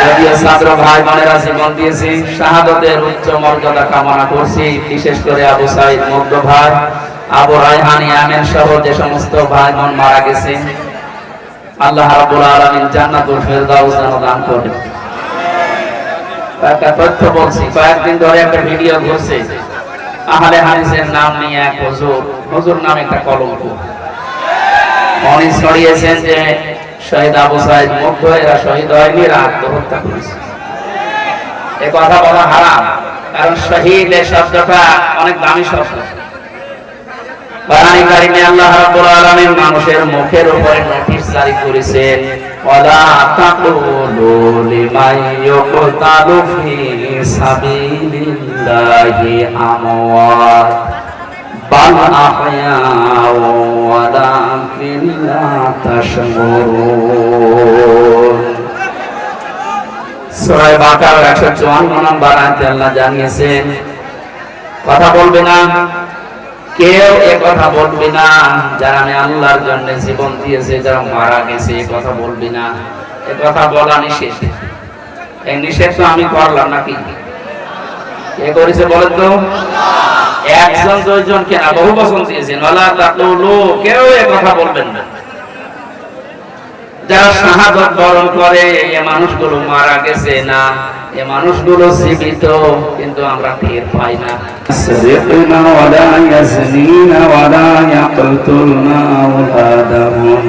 যদিও ছাত্র ভাই বোনেরা জীবন দিয়েছি, শাহাদাতের উচ্চ মর্যাদা কামনা করছি। বিশেষ করে আবু সাইদ মুগ্ধ ভাই, আবু রায়হান ইয়ামিন সহ যে সমস্ত ভাই বোন মারা গেছে, আল্লাহ রাব্বুল আলামিন জান্নাতুল ফেরদাউস দান করুন। একটা তথ্য বলছি, কয়েকদিন ধরে একটা ভিডিও ঘুরছে, আহলে হাদিসের নাম নিয়ে এক হুজুর নামে একটা কলঙ্ক উনি ছড়িয়েছেন যে শহীদ আবু সাইদ মুগ্ধ এরা শহীদ হয়নি, এরা আত্মহত্যা করেছে। এ কথা বলা হারাম, কারণ শহীদ এই শব্দটা অনেক দামি শব্দ। কোরআন কারিমে আল্লাহ রাব্বুল আলামিন মানুষের মুখের উপরে নোটিশ জারি করেছেন, ওয়ালা তাকুলু লিমান ইউকতালু ফি সাবিলিল্লাহি আমওয়াত বাল আহয়াউ ওয়ালাকিন লা তাশউরুন। সূরা বাকারার 154 নম্বর আয়াতে আল্লাহ জানিয়েছেন, কথা বলবে না, কেউ এ কথা বলবি না যারা আমি আল্লাহর জন্য জীবন দিয়েছে, যারা মারা গেছে, এ কথা বলবি না। এ কথা বলা নিষেধ। এই নিষেধ তো আমি করলাম নাকি? কে করেছে বলেন তো? একজন দুইজন কেন, বহু বচন দিয়েছেন, ওয়ালা তাকুলু, কেউ এ কথা বলবেন না। যারা শাহাদাত বরণ করে এই মানুষগুলো মারা গেছে না, এই মানুষগুলো জীবিত, কিন্তু আমরা টের পাই না। يسرقن ولا يزنين ولا يقتلن أولادهن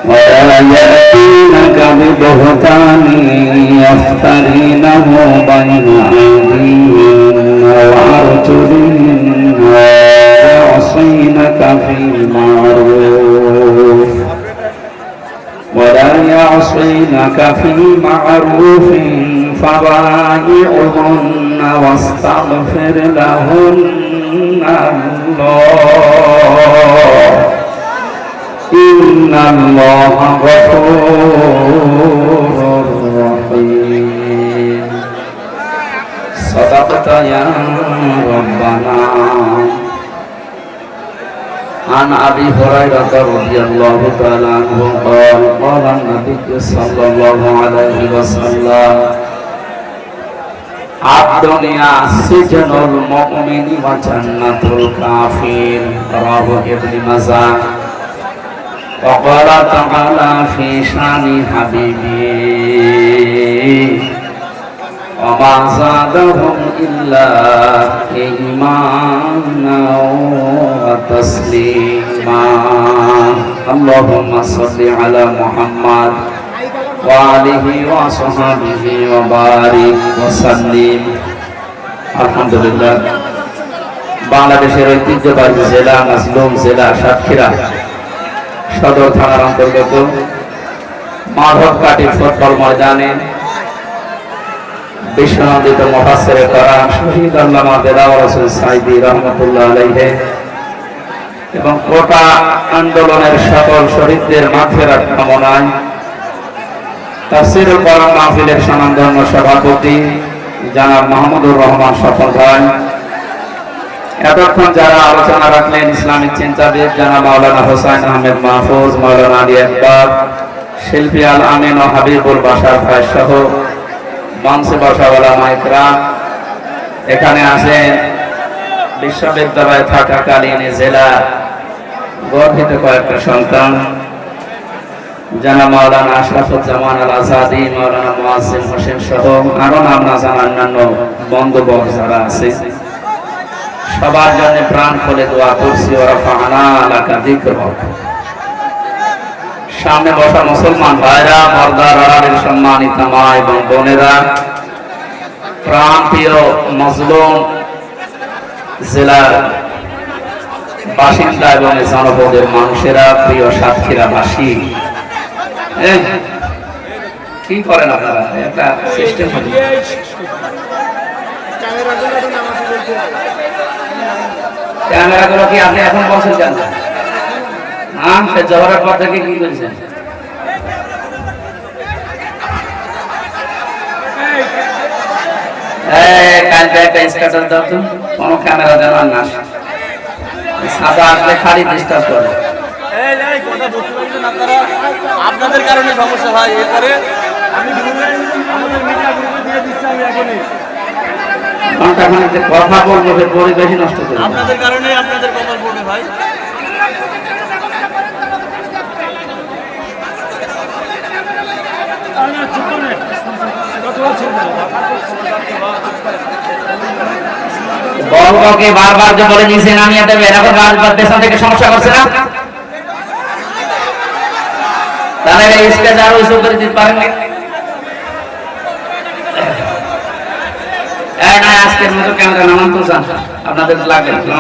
ولا يأتينك ببهتان يفترينه بين أيديهن وأرجلهن ويعصينك في معروف فبايعهن واستغفر لهن الله إن الله غفور رحيم. صدقت يا ربنا. عن أبي هريرة رضي الله تعالى عنه قال قال النبي صلى الله عليه وسلم الدنيا سجن المؤمن وجنة الكافر. رواه ابن ماجه. وقال تعالى في شان حبيبي وما زادهم إلا إيمانا وتسليما. اللهم صل على محمد وآله وصحبه وبارك وسلم. আলহামদুলিল্লাহ, বাংলাদেশের ঐতিহ্যবাহী জেলা মাজলুম জেলা সাতক্ষীরা সদর থানার অন্তর্গত মাধবকাটি ফুটবল ময়দানে বিশ্বনন্দিত মুফাসসিরে কোরআন শহীদ আল্লামা দেলাওয়ার হোসেন সাঈদী রাহমাতুল্লাহ আলাইহি এবং কোটা আন্দোলনের সকল শহীদদের মাগফিরাত কামনায় তাফসীরুল কোরআন মাহফিলের স্বনামধন্য সভাপতি জনাব মাহমুদুর রহমান সফল ভাই, এতক্ষণ যারা আলোচনা রাখলেন ইসলামিক চিন্তাবিদ জনাব মাওলানা হোসাইন আহমেদ মাহফুজ, মাওলানা আলী আকবর, শিল্পী আল আমিন ও হাবিবুল বাশার ভাই সহ মঞ্চে বসা ওলামা ইকরাম, এখানে আছেন বিশ্ববিদ্যালয়ে থাকাকালীন জেলা গর্বিত কয়েকটা সন্তান জনাব মাওলানা আশরাফুজ্জামান আল আজাদি, মাওলানা মুয়াজ্জিম হোসেন সহ আরো নাম না জানা অন্যান্য বন্ধুবর্গ যারা আছে, সবার জন্য প্রাণ খুলে দোয়া করছি। ওয়ারাফা'না লাকা যিকরাক। সামনে বসা মুসলমান ভাইরা, পর্দার আড়ালের সম্মানিত মা এবং বোনেরা, প্রাণপ্রিয় মাজলুম জেলার বাসিন্দা এবং জনপদের মানুষেরা, প্রিয় সাতক্ষীরাবাসী, কি করেন আপনারা? একটা সিস্টেম ক্যামেরাগুলো কি আপনি এখন বলছেন কেন? হ্যাঁ, সে জহরের পর থেকে কি করেছেন? কালকে একটা স্ট্যাটাস দাও তো, কোনো ক্যামেরা যেন না সাদা আসলে খালি ডিস্টার্ব করে। আপনাদের কারণে সমস্যা হয়, এরপরে ঘন্টা খানিক কথা বলবো, পরিবেশই নষ্ট করবে। আপনাদের কারণে আপনাদের কপাল পড়বে ভাই। বড়কে বারবার যে বলে নিছেন আমি এত এরকম বারবার পেছন থেকে সমস্যা করছে না, তাহলে এই স্টেজ আরো ইস্যু করে দিতে পারেন না। এই না আজকের মতো ক্যামেরা নামান তো চান আপনাদের লাগবে না।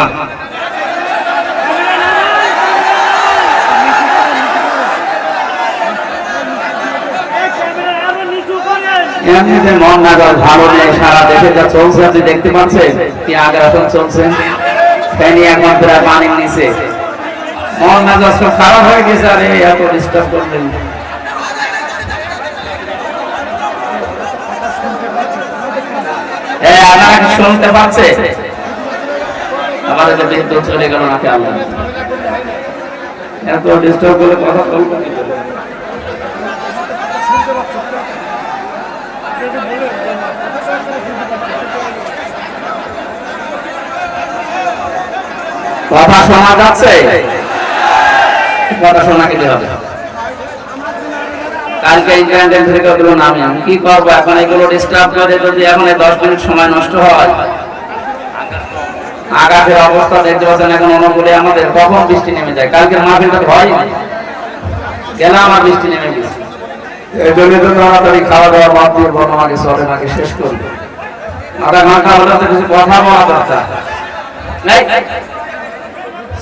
এমনিতে মন নাগাল ভালো নেই, সারা দেশে যা চলছে আপনি দেখতে পাচ্ছেন, কি আগ্রাসন চলছে, ফেনি এখন প্রায় পানির নিচে, মন নাগাল সব খারাপ হয়ে গেছে। আরে এত ডিস্টার্ব করলেন। আপনারা কি শুনতে পাচ্ছে? আমাদের তো বিদ্যুৎ চলে গেল নাকি আল্লাহ, এত ডিস্টার্ব করলে কথা বলবো কি করে? কথা শোনা যাচ্ছে? কথা শোনা কি হবে? কালকে ইন্টারনেট থেকে ওগুলো নামি আমি কি করবো এখন? এগুলো ডিস্টার্ব করে যদি এখন 10 মিনিট সময় নষ্ট হয়। আকাশের অবস্থা দেখতে পাচ্ছেন এখন অনুকূলে আমাদের, কখন বৃষ্টি নেমে যায়। কালকে মাহফিলটা হয় গেলাম আর বৃষ্টি নেমে গেছে। এই জন্য তো তাড়াতাড়ি খাওয়া দাওয়া বাদ দিয়ে বর্ণমাকে চলে নাকি শেষ করবে। আধা ঘন্টা হলে তো কিছু কথা বলা দরকার।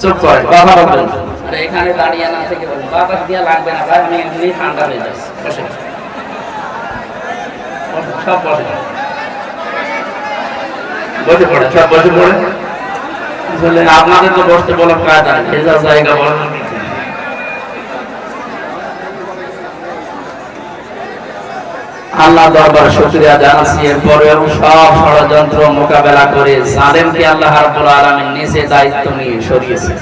চুপ করে কথা বলবেন। এখানে দাঁড়িয়ে না থেকে বলুন বাতাস দিয়ে লাগবে না ভাই, আমি এমনি ঠান্ডা হয়ে যাচ্ছি। বসে সব বসে বসে পড়ে, সব বসে পড়ে। আসলে আপনাদের তো বসতে বলা কায়দা, ভেজা জায়গা বলেন। আল্লাহ দরবারে শুকরিয়া জানাচ্ছি, এরপরেও সব ষড়যন্ত্র মোকাবেলা করে জালেমকে আল্লাহ রাব্বুল আলামিন নিজে দায়িত্ব নিয়ে সরিয়েছে।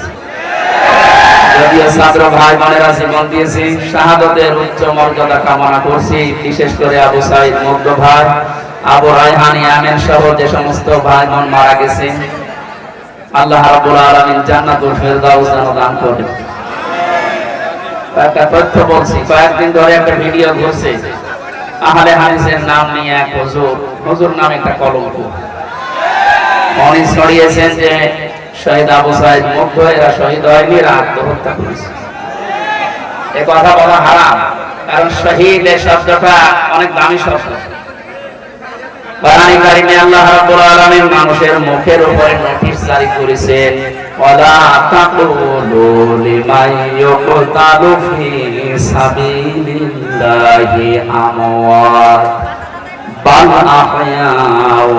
যদিও ছাত্র ভাই বোনেরা জীবন দিয়েছি, শাহাদাতের উচ্চ মর্যাদা কামনা করছি। বিশেষ করে আবু সাইদ মুগ্ধ ভাই, আবু রায়হান ইয়ামিন সহ যে সমস্ত ভাই বোন মারা গেছে, আল্লাহ রাব্বুল আলামিন জান্নাতুল ফেরদাউস দান করেন। একটা তথ্য বলছি, কয়েকদিন ধরে একটা ভিডিও ঘুরছে, আহলে হাদিসের নাম নিয়ে এক হুজুর নামে একটা কলঙ্ক উনি ছড়িয়েছেন যে শহীদ আবু সাইদ মুগ্ধ এরা শহীদ হয়নি, এরা আত্মহত্যা করেছে। এ কথা বলা হারাম, কারণ শহীদ এর শব্দটা অনেক দামি শব্দ। কোরআন কারিমে আল্লাহ রাব্বুল আলামিন মানুষের মুখের উপরে নোটিশ জারি করেছেন, ওয়ালা তাকুলু লিমান ইউকতালু ফি সাবিলিল্লাহি আমওয়াত বাল আহয়াউ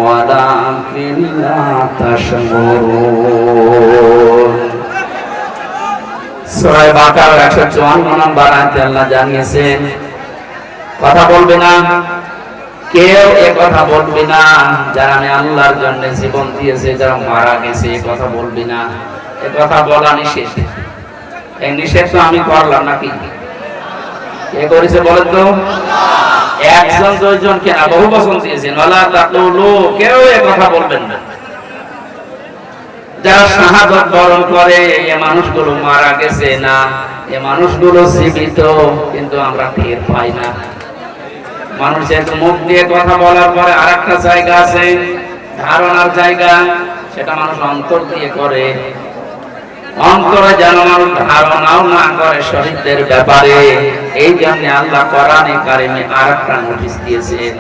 ওয়ালাকিন লা তাশউরুন। সূরা বাকারা 154 নম্বর আয়াতে আল্লাহ জানিয়েছেন, কথা বলবে না কেউ, এ কথা বলবি না যারা আমি আল্লাহর জন্য জীবন দিয়েছে, যারা মারা গেছে, এ কথা বলবি না। এ কথা বলা নিষেধ। এই নিষেধ তো আমি করলাম নাকি? কে করেছে বলেন তো? একজন দুইজন কেনা, বহু বচন দিয়েছেন, ওয়ালা তাকুলু, কেউ এ কথা বলবেন না। যারা শাহাদাত বরণ করে এ মানুষগুলো মারা গেছে না, এ মানুষগুলো জীবিত, কিন্তু আমরা টের পাই না। মানুষ যেহেতু মুখ দিয়ে কথা বলার পরে আরেকটা জায়গা আছে ধারণার জায়গা, সেটা মানুষ অন্তর দিয়ে করে। অন্তরে যেন মানুষ ধারণাও না করে শহীদদের ব্যাপারে। এই জন্য আল্লাহ কোরআনে কারিমে আরেকটা নোটিশ দিয়েছেন,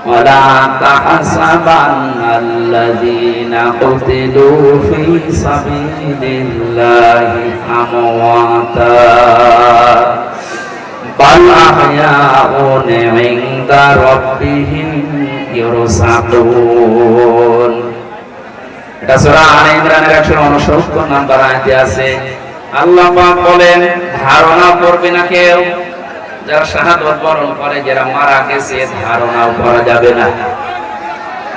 ওয়ালা তাহসাবান্নাল্লাযীনা কুতিলু ফী সাবিলিল্লাহি আমওয়াতা বাল আহয়াউন ইনদা রাব্বিহিম ইউরসাকুন। এটা সূরা আলে ইমরানের 169 নম্বর আয়াতে আছে। আল্লাহ পাক বলেন, ধারণা করবে না কেউ, যারা শাহাদাত বরণ করে, যারা মারা গেছে, ধারণাও করা যাবে না।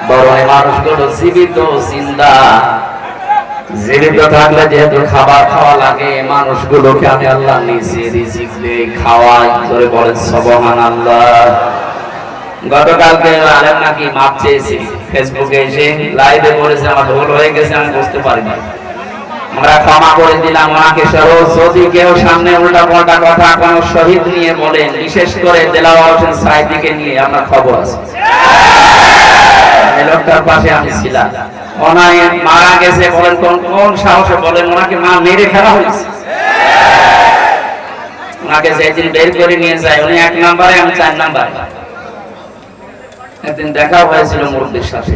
বরং মানুষগুলো জীবিত, জিন্দা, জীবিত থাকলে যেহেতু খাবার খাওয়া লাগে, মানুষগুলোকে আমি আল্লাহ নিচে রিজিক দিয়ে খাওয়াই। ধরে বলেন সুবহানাল্লাহ। গতকালকে আলেম নাকি মাপ চেয়েছি, ফেসবুকে এসে লাইভে বলেছে আমার ভুল হয়ে গেছে, আমি বুঝতে পারিনি, আমরা ক্ষমা করে দিলাম ওনাকে সহ। যদি কেউ সামনে উল্টা পাল্টা কথা কোন শহীদ নিয়ে বলেন, বিশেষ করে দেলাওয়ার হোসেন সাইদিকে নিয়ে, আপনার খবর আছে, এই লোকটার পাশে আমি ছিলাম। ওনায় মারা গেছে বলেন, কোন সাহসে বলেন ওনাকে মা মেরে ফেলা হয়েছে। ওনাকে যেদিন বের করে নিয়ে যায় উনি 1 নম্বরে, আমি 4 নম্বরে। একদিন দেখা হয়েছিল মুরব্বির সাথে,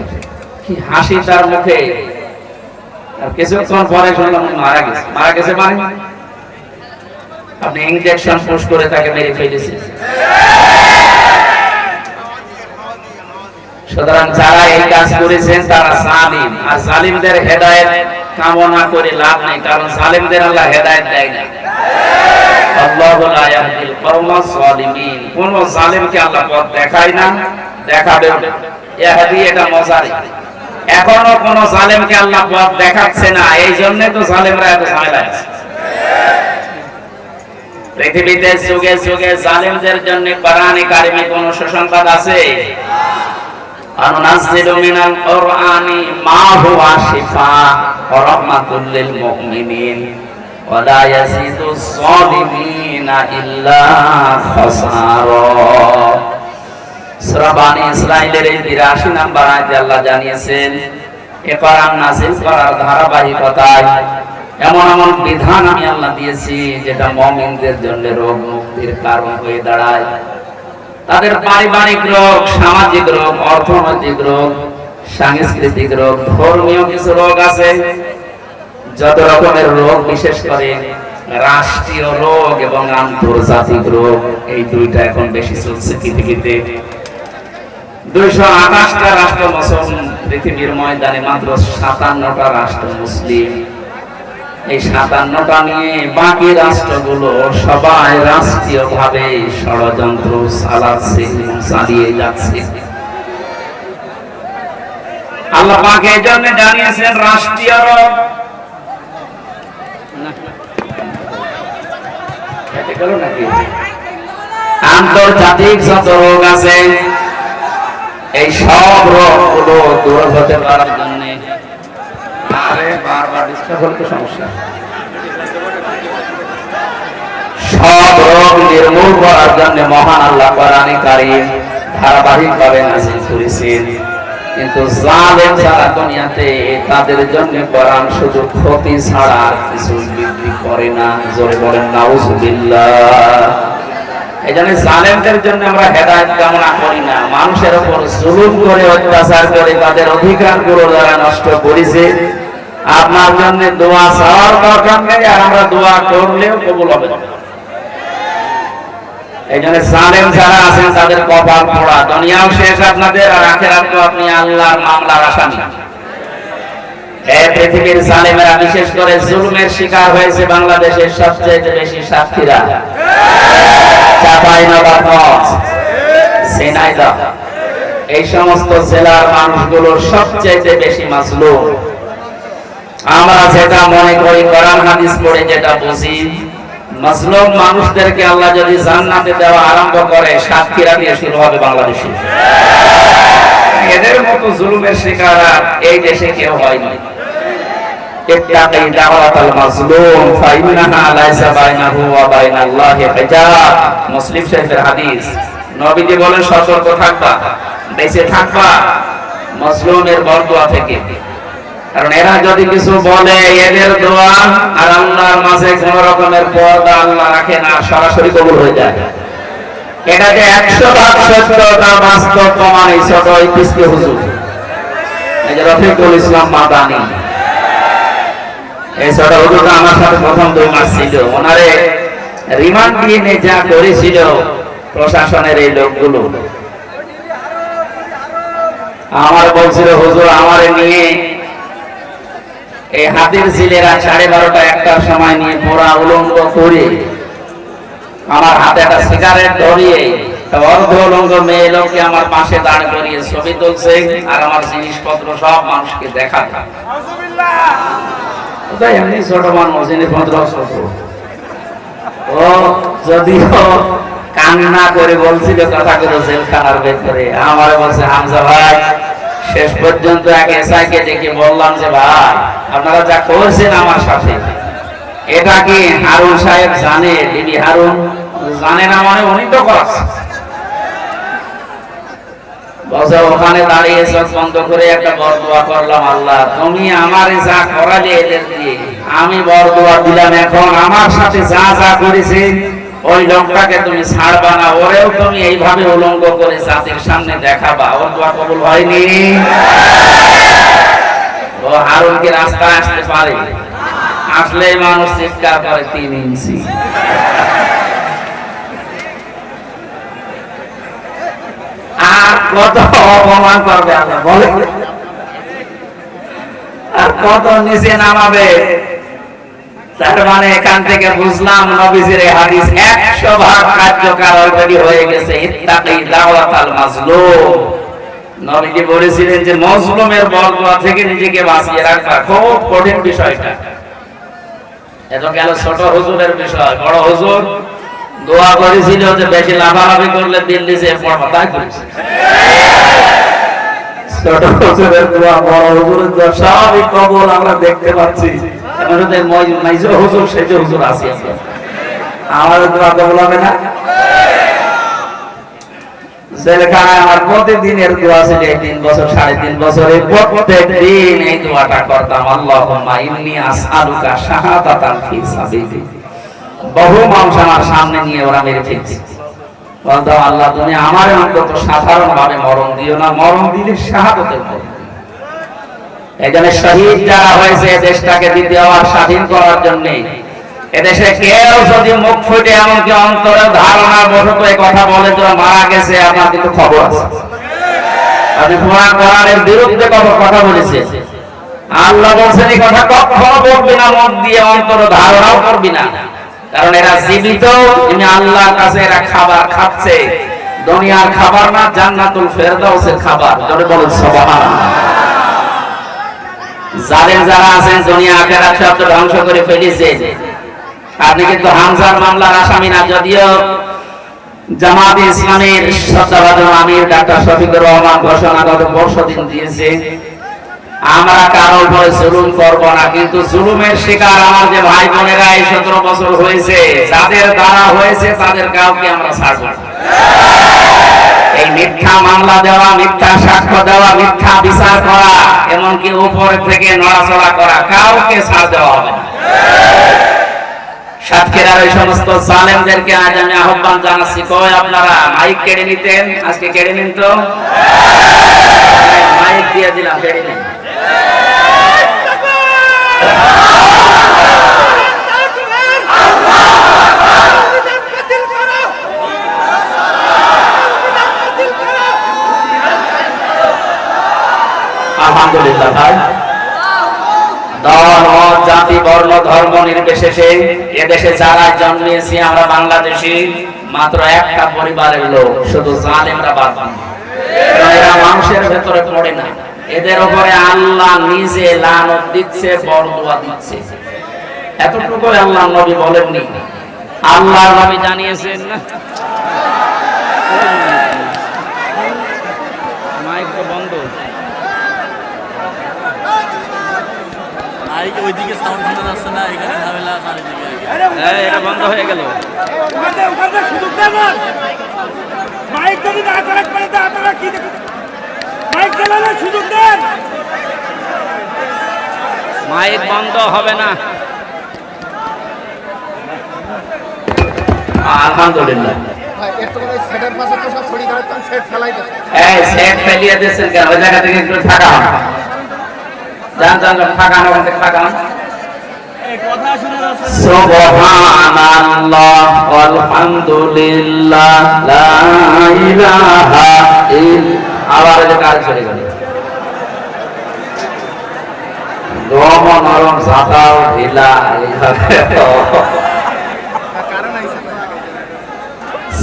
কি হাসি তার মুখে। আর কিছুক্ষণ পরে শুনলাম উনি মারা গেছে। মারা গেছে মানে আপনি ইনজেকশন পুশ করে তাকে মেরে ফেলেছেন। সুতরাং যারা এই কাজ করেছেন তারা জালিম, আর জালিমদের হেদায়েত কামনা করে লাভ নেই, কারণ জালিমদের আল্লাহ হেদায়েত দেয় না। আল্লাহু লা ইয়াহদিল কওমাস যালিমিন, কোন জালিমকে আল্লাহ পথ দেখায় না, দেখাবে ইয়াহদি, এটা মজার। এখনো কোন জালেমকে আল্লাহ পথ দেখাচ্ছে না, এই জন্য তো জালেমরা এত ঝামেলায় আছে। পৃথিবীতে যুগে যুগে জালেমদের জন্য কোরআনে কারিমে কোন সুসংবাদ আছে? আনুনাজ্জিলু মিনাল কুরআনি মা হুয়া শিফা ওয়া রাহমাতুল লিল মুমিনিন ওয়া লা ইয়াজিদুজ যালিমিনা ইল্লা খাসারা। সূরা বানী ইসরাঈলের ৮২ নম্বর আয়াতে আল্লাহ জানিয়েছেন, এ কোরআন নাযিল করার ধারাবাহিকতায় এমন এমন বিধান আমি আল্লাহ দিয়েছি যেটা মুমিনদের জন্য রোগ মুক্তির কারণ হয়ে দাঁড়ায়। তাদের পারিবারিক রোগ, সামাজিক রোগ, অর্থনৈতিক রোগ, সাংস্কৃতিক রোগ, ধর্মীয় কিছু রোগ আছে, যত রকমের রোগ, বিশেষ করে রাষ্ট্রীয় রোগ এবং আন্তর্জাতিক রোগ, এই দুইটা এখন বেশি চলছে পৃথিবীতে। 228টা রাষ্ট্র মুসলমান পৃথিবীর ময়দানে, মাত্র 57টা রাষ্ট্র মুসলিম। এই 57টা নিয়ে বাকি রাষ্ট্রগুলো সবাই রাষ্ট্রীয়ভাবে ষড়যন্ত্র চালাচ্ছে, চালিয়ে যাচ্ছে। আল্লাহ পাক এই জন্য জানিয়েছেন রাষ্ট্রীয় রোগ, আন্তর্জাতিক যত রোগ আছে, এই সব রোগগুলো দূর হতে পারার জন্য, বারবার ডিস্টার্ব হলে তো সমস্যা, সব রোগ নির্মূল করার জন্য মহান আল্লাহ কোরআনে কারীম ধারাবাহিকভাবে নাযিল করেছেন। কিন্তু জালেম যারা দুনিয়াতে, তাদের জন্য কোরআন শুধু ক্ষতি ছাড়া আর কিছু বৃদ্ধি করে না। জোরে বলেন নাউযুবিল্লাহ। এই জন্য জালেমদের জন্য আমরা হেদায়েত কামনা করি না। মানুষের উপর জুলুম করে, অত্যাচার করে তাদের অধিকারগুলো যারা নষ্ট করেছে, আপনার জন্য দোয়া চাওয়ার দরকার নেই, আর আমরা দোয়া করলেও কবুল হবে না। এই জন্য জালেম যারা আছেন তাদের কপাল পোড়া, দুনিয়াও শেষ আপনাদের, আর আখিরাতেও আপনি আল্লাহর মামলার আসামি। এই পৃথিবীর জালেমেরা, বিশেষ করে জুলুমের শিকার হয়েছে বাংলাদেশের সবচেয়ে বেশি সাক্ষীরা, চাঁপাইনবাবগঞ্জ, ঝিনাইদহ, এই সমস্ত জেলার মানুষগুলোর সবচেয়ে বেশি মাজলুম। আমরা যেটা মনে করি, কোরআন হাদিস পড়ে যেটা বুঝি, মাজলুম মানুষদেরকে আল্লাহ যদি জান্নাতে দেওয়া আরম্ভ করে, সাক্ষীরা দিয়ে শুরু হবে বাংলাদেশে। এদের মতো জুলুমের শিকার এই দেশে কেউ হয়নি। ইত্তাকি দাওয়াতাল মাজলুম ফাইন্নাহা লাইসা বাইনাহু ওয়া বাইনাল্লাহি হিজাব। মুসলিম শরীফের হাদিস। নবীজি বলেন, সতর্ক থাকবা, বেঁচে থাকবা মাজলুমের বরদোয়া থেকে। কারণ এরা যদি কিছু বলে, এদের দোয়া আর আল্লাহর মাঝে কোন রকমের পর্দা আল্লাহ রাখে না, সরাসরি কবুল হয়ে যায়। এটা যে 100% সত্যতা বাস্তব প্রমাণ এই ছোট ইতিহাসকে হুজুর, এই যে রফিকুল ইসলাম মাদানী, এই ছোট হুজুরটা আমার সাথে প্রথম 2 মাস ছিল। ওনারে রিমান্ড দিয়ে নিয়ে যা করেছিল প্রশাসনের এই লোকগুলো, আমার বলছিল, হুজুর আমারে নিয়ে এই হাতের ঝিলেরা 12:30টা 1টার সময় নিয়ে পোড়া উলঙ্গ করে, আমার হাতে একটা সিগারেট ধরিয়ে অর্ধ উলঙ্গ মেয়ে লোককে আমার পাশে দাঁড় করিয়ে ছবি তুলছে, আর আমার জিনিসপত্র সব মানুষকে দেখাচ্ছে। তো এমনি ছোট মানুষ, ইনি 15 ও যদিও কান্না করে বলছিল কথাগুলো জেলখানার ভেতরে, আমার বলছে হামজা ভাই শেষ পর্যন্ত এক এসআইকে ডেকে বললাম যে ভাই আপনারা যা করছেন আমার সাথে, এটা কি হারুন সাহেব জানে? ডিবি হারুন জানে না মানে উনি তো করাচ্ছে। বলছে ওখানে দাঁড়িয়ে চোখ বন্ধ করে একটা বরদোয়া করলাম, আল্লাহ তুমি আমারে যা করালে এদের দিয়ে, আমি বরদোয়া দিলাম এখন আমার সাথে যা যা করেছে ওই লোকটাকে তুমি ছাড়বা না, ওরেও তুমি এইভাবে উলঙ্গ করে জাতির সামনে দেখাবা। ওর দোয়া কবুল হয়নি। ও হারুন কি রাস্তায় আসতে পারে? আসলে মানুষ চিৎকার করে 3 ইঞ্চি। আর কত অপমান করবে আল্লাহ বলে, আর কত নিচে নামাবে। তার মানে এখান থেকে বুঝলাম নবীজির এই হাদিস 100% কার্যকর অলরেডি হয়ে গেছে। ইত্তাকি দাওয়াতাল মাজলুম, নবীজি বলেছিলেন যে মজলুমের বরদোয়া থেকে নিজেকে বাঁচিয়ে রাখা খুব কঠিন বিষয়টা। এত গেল ছোট হুজুরের বিষয়। বড় হুজুর দোয়া করেছিল যে বেশি লাফালাফি করলে দিল্লি যে পড়বা, তাই করেছে। ছোট হুজুরের দোয়া, বড় হুজুরের দোয়া সবই কবুল আমরা দেখতে পাচ্ছি। হুজুর সেই যে হুজুর আছে, আমাদের দোয়া কবুল হবে না? জেলখানায় আমার প্রতিদিনের দোয়া ছিল 3 বছর 3.5 বছরে প্রত্যেক দিন এই দোয়াটা করতাম, আল্লাহুম্মা ইন্নী আসআলুকা শাহাদাতান ফি সাবিলিক। বহু মানুষ আমার সামনে নিয়ে ওরা মেরে ফেলছে, বলতাম আল্লাহ তুমি আমার অন্তত সাধারণ ভাবে মরণ দিও না, মরণ দিলে শাহাদাতের মরণ। এখানে শহীদ যারা হয়েছে দেশটাকে দ্বিতীয়বার স্বাধীন করার জন্য, এদেশে কেউ যদি মুখ ফুটে এমনকি অন্তরে ধারণা বশত এই কথা বলে যে মারা গেছে, আপনার কিন্তু খবর আছে। আপনি কোরআনের বিরুদ্ধে কথা বলেছে, আল্লাহ বলছেন এই কথা কখনো বলবি না, মন দিয়ে অন্তরে ধারণাও করবি না, কারণ এরা জীবিত, তিনি আল্লাহর কাছে এরা খাবার খাচ্ছে, দুনিয়ার খাবার না, জান্নাতুল ফেরদাউসের খাবার। জোরে বলেন সুবহানাল্লাহ। জালেম যারা আছেন দুনিয়া আখিরাত সব ধ্বংস করে ফেলেছে। আপনি কিন্তু হামজার মামলার আসামি না, যদিও জামাতে ইসলামের সত্তাবাদী আমির ডাক্তার শফিকুর রহমান ঘোষণাগত বর্ষদিন দিয়েছে আমরা কারো উপরে জুলুম করব না, কিন্তু জুলুমের শিকার আমার যে ভাই বোনেরা এই 17 বছর হয়েছে, যাদের দ্বারা হয়েছে তাদের কাউকে আমরা ছাড়ব না। এই মিথ্যা মামলা দেওয়া, মিথ্যা সাক্ষ্য দেওয়া, মিথ্যা বিচার করা, এমনকি উপর থেকে নড়াচড়া করা, কাউকে ছাড় দেওয়া হবে না। সাতক্ষীরার ওই সমস্ত জালেমদেরকে আজ আমি আহ্বান জানাচ্ছি, কই আপনারা মাইক কেড়ে নিতেন, আজকে কেড়ে নিন তো, মাইক দিয়ে দিলাম, কেড়ে নিন। আলহামদুলিল্লাহ ভাই, দল মত জাতি বর্ণ ধর্ম নির্বিশেষে এদেশে যারা জন্মেছি আমরা বাংলাদেশি, মাত্র একটা পরিবারের লোক, শুধু জালেমরা বাদ দিয়ে। এরা মানুষের ভেতরে পড়ে না, এদের উপরে আল্লাহ নিজে লানত দিচ্ছে, বরদোয়া দিচ্ছে। এতটুকু আল্লাহ নবী বলেননি? আল্লাহ নবী জানিয়েছেন না? মাইক তো বন্ধ, ওইদিকে সাউন্ড শোনা যাচ্ছে না, এখানে ঝামেলা চারিদিকে। এটা বন্ধ হয়ে গেল। মাইক যদি না চালাতে পারে তো আপনারা কি দেখেন? মাইক চালানোর সুযোগ দেন। মাইক বন্ধ হবে না। আলহামদুলিল্লাহ। এই সেট ফেলিয়ে দিয়েছেন কেন? ওই জায়গা থেকে একটু থাকা যান যান থাকান, ওখান থেকে থাকান। সুবহানাল্লাহ আলহামদুলিল্লাহ লা ইলাহা ইল্লাল্লাহ। আবার এই কাজ চলে গেল। দম নরম সাতাও ঢিলা এইভাবে।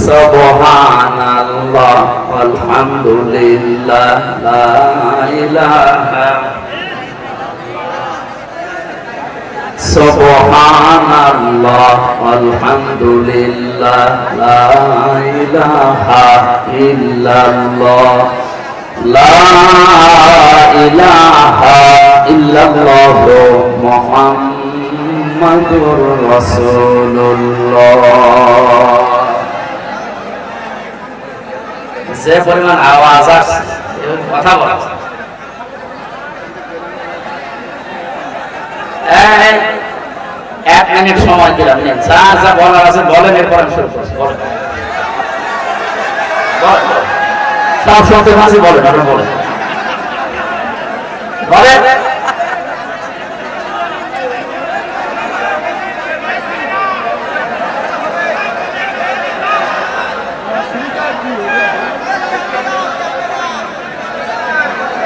সুবহানাল্লাহ আলহামদুলিল্লাহ লা ইলাহা। সুবহানাল্লাহ আলহামদুলিল্লাহ লা ইলাহা ইল্লাল্লাহ লা ইলাহা ইল্লাল্লাহ মুহাম্মাদুর রাসূলুল্লাহ। যে পরিমাণ আওয়াজ আসছে কথা বলা, এক মিনিট সময় দিলাম, যা যা বলার আছে বলেন, এরপর আমি শুরু করছি। সব শুনতে পাচ্ছি, বলেন আপনি বলেন বলেন।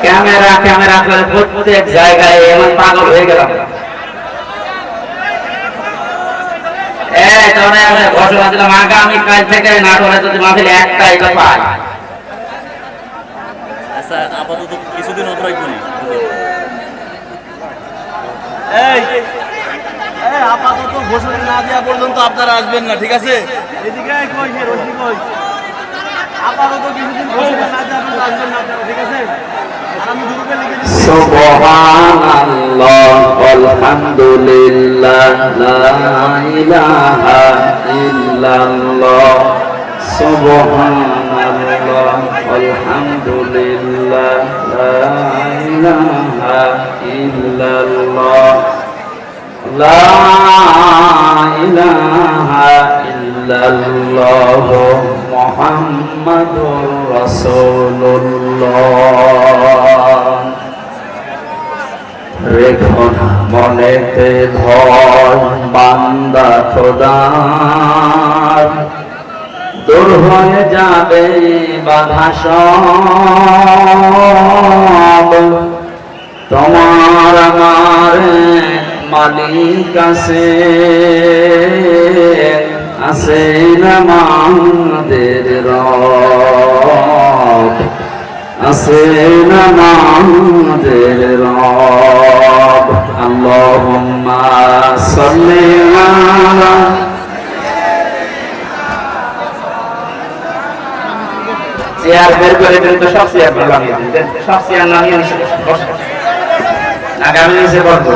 ক্যামেরা ক্যামেরা করে প্রত্যেক জায়গায় এমন পাগল হয়ে গেলাম। ঘোষণা দিলাম আগামী কাল থেকে নাটোরে যদি মাহফিল একটা এটা পাই। আচ্ছা, আপাতত কিছুদিন অপরাধ করি। আপাতত ঘোষণা না দেওয়া পর্যন্ত আপনারা আসবেন না, ঠিক আছে? আপাতত কিছুদিন ঘোষণা না দেওয়া পর্যন্ত আসবেন না আপনারা, ঠিক আছে? সুবহানাল্লাহ আলহামদুলিল্লাহ লা ইলাহা ইল্লাল্লাহ সুবহানাল্লাহ আলহামদুলিল্লাহ লা ইলাহা ইল্লাল্লাহ লা ইলাহা ইল্লাল্লাহ মুহাম্মাদুর রাসূলুল্লাহ। রেখো না মনেতে ভয় বান্দা খোদার, দূর হয়ে যাবে বাধা সব, তোমার আমার মালিক আছে, আছেন আমাদের রব, আছেন আমাদের রব। আল্লাহুম্মা সাল্লি আলা চেয়ার বের করে দিন তো, সব চেয়ার লাগিয়ে দিন, সব চেয়ার নামিয়ে বসে আগামী এসে বলবো।